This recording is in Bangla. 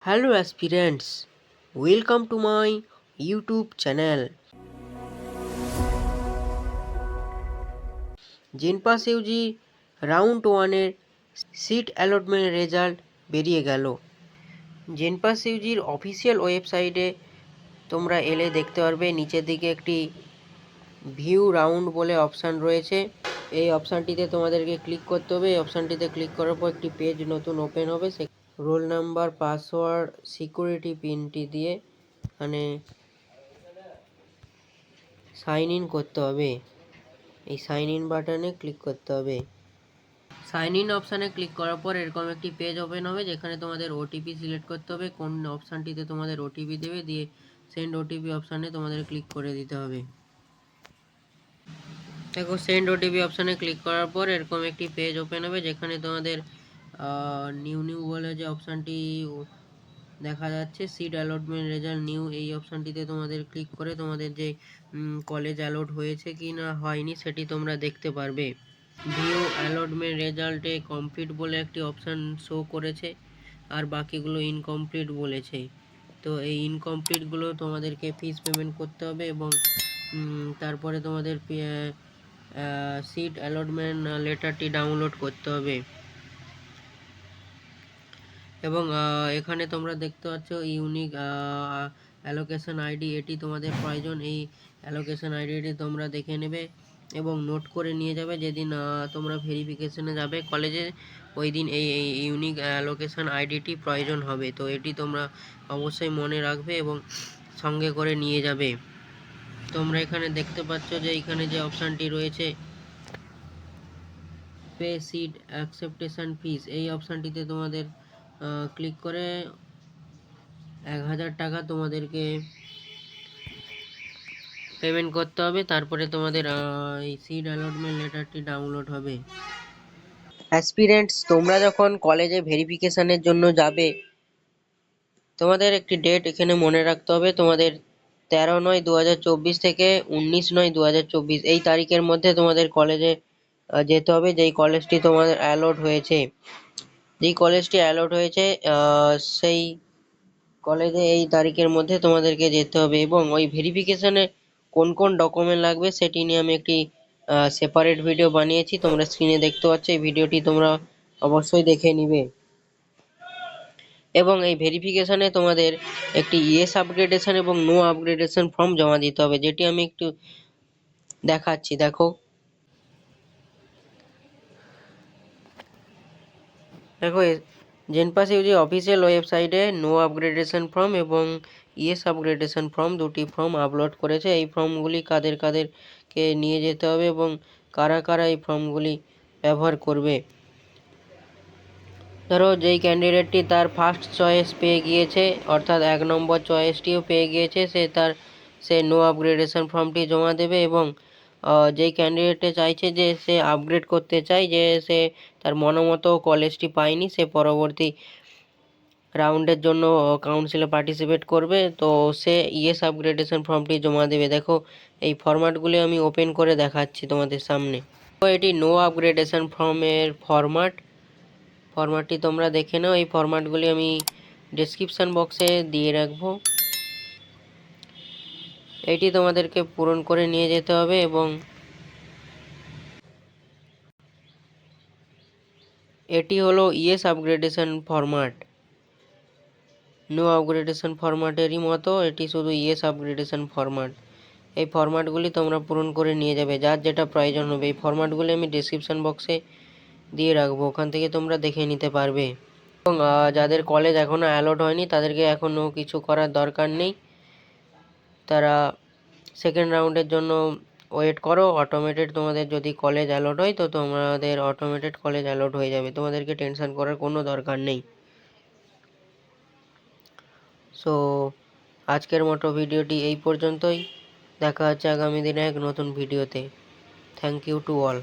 Hello aspirants, welcome to my YouTube channel. JENPAS UG round ওয়ানের সিট অ্যালটমেন্ট রেজাল্ট বেরিয়ে গেল। জেনপাস ইউজির অফিসিয়াল ওয়েবসাইটে তোমরা এলে দেখতে পারবে নিচের দিকে একটি ভিউ রাউন্ড বলে অপশান রয়েছে। এই অপশানটিতে তোমাদেরকে ক্লিক করতে হবে। এই অপশানটিতে ক্লিক করার পর একটি পেজ নতুন ওপেন হবে। সে রোল নাম্বার, পাসওয়ার্ড, সিকিউরিটি পিনটি দিয়ে এখানে সাইন ইন করতে হবে। এই সাইন ইন বাটনে ক্লিক করতে হবে। সাইন ইন অপশানে ক্লিক করার পর এরকম একটি পেজ ওপেন হবে, যেখানে তোমাদের ওটিপি সিলেক্ট করতে হবে। কোন অপশানটিতে তোমাদের ওটিপি দেবে, দিয়ে সেন্ড ওটিপি অপশানে তোমাদের ক্লিক করে দিতে হবে। দেখো, সেন্ড ওটিপি অপশানে ক্লিক করার পর এরকম একটি পেজ ওপেন হবে, যেখানে তোমাদের নিউ বলে যে অপশানটি দেখা যাচ্ছে, সিট অ্যালটমেন্ট রেজাল্ট নিউ, এই অপশানটিতে তোমাদের ক্লিক করে তোমাদের যে কলেজ অ্যালট হয়েছে কি না হয়নি সেটি তোমরা দেখতে পারবে। ভিউ অ্যালটমেন্ট রেজাল্টে কমপ্লিট বলে একটি অপশান শো করেছে, আর বাকিগুলো ইনকমপ্লিট বলেছে। তো এই ইনকমপ্লিটগুলো তোমাদেরকে ফিস পেমেন্ট করতে হবে, এবং তারপরে তোমাদের সিট অ্যালটমেন্ট লেটারটি ডাউনলোড করতে হবে। এবং এখানে তোমরা দেখতে পাচ্ছ ইউনিক অ্যালোকেশন আইডি, এটি তোমাদের প্রয়োজন। এই অ্যালোকেশন আইডিটি তোমরা দেখে নেবে এবং নোট করে নিয়ে যাবে। যেদিন তোমরা ভেরিফিকেশনে যাবে কলেজে, ওই দিন এই ইউনিক অ্যালোকেশন আইডিটি প্রয়োজন হবে। তো এটি তোমরা অবশ্যই মনে রাখবে এবং সঙ্গে করে নিয়ে যাবে। তোমরা এখানে দেখতে পাচ্ছ যে এখানে যে অপশানটি রয়েছে পে সিট অ্যাকসেপ্টেশন ফিস, এই অপশানটিতে তোমাদের ক্লিক করে 1000 টাকা তোমাদেরকে পেমেন্ট করতে হবে। তারপরে তোমাদের এই সিট অ্যালটমেন্ট লেটারটি ডাউনলোড হবে। অ্যাসপিরেন্টস, তোমরা যখন কলেজে ভেরিফিকেশনের জন্য যাবে, তোমাদের একটি ডেট এখানে মনে রাখতে হবে। তোমাদের 13/9/2024 থেকে 19/9/2024 এই তারিখের মধ্যে তোমাদের কলেজে যেতে হবে, যেই কলেজটি তোমাদের অ্যালট হয়েছে। যেই কলেজটি অ্যালট হয়েছে সেই কলেজে এই তারিখের মধ্যে তোমাদেরকে যেতে হবে। এবং ওই ভেরিফিকেশনে কোন কোন ডকুমেন্ট লাগবে সেটি নিয়ে আমি একটি সেপারেট ভিডিও বানিয়েছি, তোমরা স্ক্রিনে দেখতে পাচ্ছ। এই ভিডিওটি তোমরা অবশ্যই দেখে নিবে। এবং এই ভেরিফিকেশনে তোমাদের একটি ইয়েস আপগ্রেডেশন এবং নো আপগ্রেডেশন ফর্ম জমা দিতে হবে, যেটি আমি একটু দেখাচ্ছি। দেখো, জেনপাস ইউজি অফিসিয়াল ওয়েবসাইটে নো আপগ্রেডেশন ফর্ম এবং ইয়েস আপগ্রেডেশন ফর্ম, দুটি ফর্ম আপলোড করেছে। এই ফর্মগুলি কাদেরকে নিয়ে যেতে হবে এবং কারা কারা এই ফর্মগুলি ব্যবহার করবে। ধরো, যেই ক্যান্ডিডেটটি তার ফার্স্ট চয়েস পেয়ে গিয়েছে, অর্থাৎ 1 নম্বর চয়েসটিও পেয়ে গিয়েছে, সে নো আপগ্রেডেশন ফর্মটি জমা দেবে। এবং যেই ক্যান্ডিডেটে চাইছে যে সে আপগ্রেড করতে চায়, যে সে তার মনোমতো কলেজটি পায়নি, সে পরবর্তী রাউন্ডের জন্য কাউন্সিলে পার্টিসিপেট করবে, তো সে ইয়েস আপগ্রেডেশন ফর্মটি জমা দেবে। দেখো, এই ফরম্যাটগুলি আমি ওপেন করে দেখাচ্ছি তোমাদের সামনে। তো এটি নো আপগ্রেডেশন ফর্মের ফরম্যাটটি তোমরা দেখে নাও। এই ফরম্যাটগুলি আমি ডেসক্রিপশান বক্সে দিয়ে রাখবো। এটি তোমাদেরকে পূরণ করে নিয়ে যেতে হবে। এবং এটি হলো yes upgradation format. No upgradation ফরম্যাটেরই মতো এটি শুধু ইয়েস আপগ্রেডেশন ফরম্যাট। এই ফরম্যাটগুলি তোমরা পূরণ করে নিয়ে যাবে, যার যেটা প্রয়োজন হবে। এই ফরম্যাটগুলি আমি ডেসক্রিপশান বক্সে দিয়ে রাখবো, ওখান থেকে তোমরা দেখে নিতে পারবে। এবং যাদের কলেজ এখনও অ্যালট হয়নি তাদেরকে এখনও কিছু করার দরকার নেই, তারা সেকেন্ড রাউন্ডের জন্য ওয়েট করো। অটোমেটেড তোমাদের যদি কলেজ অ্যালট হয় তো তোমাদের অটোমেটেড কলেজ অ্যালট হয়ে যাবে, তোমাদেরকে টেনশন করার কোনো দরকার নেই। সো আজকের মতো ভিডিওটি এই পর্যন্তই। দেখা হচ্ছে আগামী দিনে এক নতুন ভিডিওতে। Thank you to all.